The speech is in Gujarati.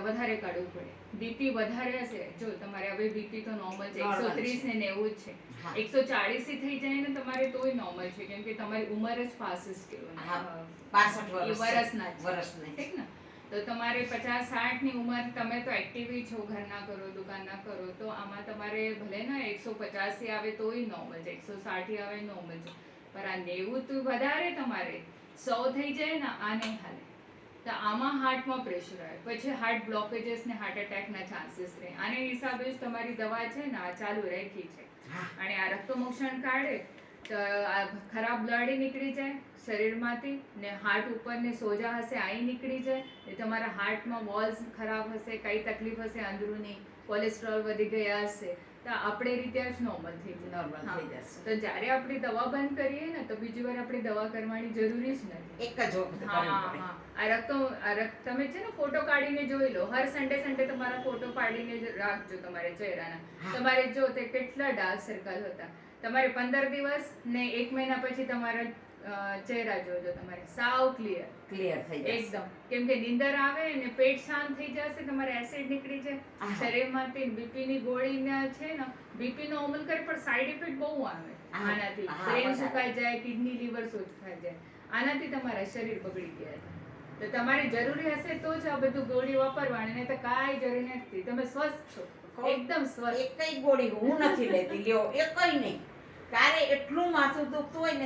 વધારે કાઢવું પડે. બીપી વધારે હશે, જો તમારે હવે બીપી તો નોર્મલ છે, 130 ને 90 જ છે. 140 થઈ જાય ને તમારે તોય નોર્મલ છે, કેમ કે તમારી ઉંમર જ 65 વર્ષના છે, ઠીક ને? તો તમારે 50-60 ની ઉંમર, તમે તો એક્ટિવ છો, ઘરના કરો, દુકાનના કરો, તો આમાં તમારે ભલે ને 150 આવે તોય નોર્મલ છે, 160 આવે નોર્મલ છે, પણ આ 90 તો વધારે તમારે 100 થઈ જાય ને આ નહીં હાલે. તો આમાં હાર્ટમાં પ્રેશર આવે, પછી હાર્ટ બ્લોકેજીસ ને હાર્ટ એટેકના ચાન્સીસ રહે. આને હિસાબે જ તમારી દવા છે ને આ ચાલુ રાખી છે. અને આ રક્તમોક્ષણ કાઢે તો આ ખરાબ બ્લડ નીકળી જાય શરીરમાંથી, ને હાર્ટ ઉપરને સોજા હશે આ નીકળી જાય, ને તમારા હાર્ટમાં વોલ્સ ખરાબ હશે, કઈ તકલીફ હશે અંદરૂની, કોલેસ્ટ્રોલ વધી ગયા હશે, તો આપણે રીતે જ નોર્મલ થઈ જશે. તો જ્યારે આપણે દવા બંધ કરીએ ને તો બીજી વાર આપણે દવા કરવાની જરૂરી જ નથી. એક જ વખત. તમે છે ને ફોટો કાઢીને જોઈ લો, હર સન્ડે તમારા ફોટો પાડીને રાખજો તમારે ચહેરાના. તમારે જો તે કેટલા ડાર્ક સર્કલ હતા, તમારે 15 દિવસ ને 1 મહિના પછી તમારા ચહેરા જોજો, તમારે સાવ ક્લિયર થઈ જશે એકદમ. કેમ કે નીંદર આવે ને પેટ શાંત થઈ જશે, તમારે એસિડ નીકળી જાય શરીરમાંથી, બીપી ની ગોળીના છે ને બીપી નોર્મલ કરે, પણ સાઈડ ઇફેક્ટ બહુ આવે આનાથી. બ્રેન સુકાઈ જાય, કિડની લીવર સુકાઈ જાય, આનાથી તમારા શરીર બગડી ગયા છે. તો તમારે જરૂરી હશે તો જ આ બધું ગોળી વાપરવાની, નહીં તો કાંઈ જરૂરી નથી. તમે સ્વસ્થ છો, એકદમ સ્વસ્થ. એકઈ ગોળી હું નથી લેતી, લ્યો એકઈ નહીં. તારે એટલું માથું દુખતું હોય ને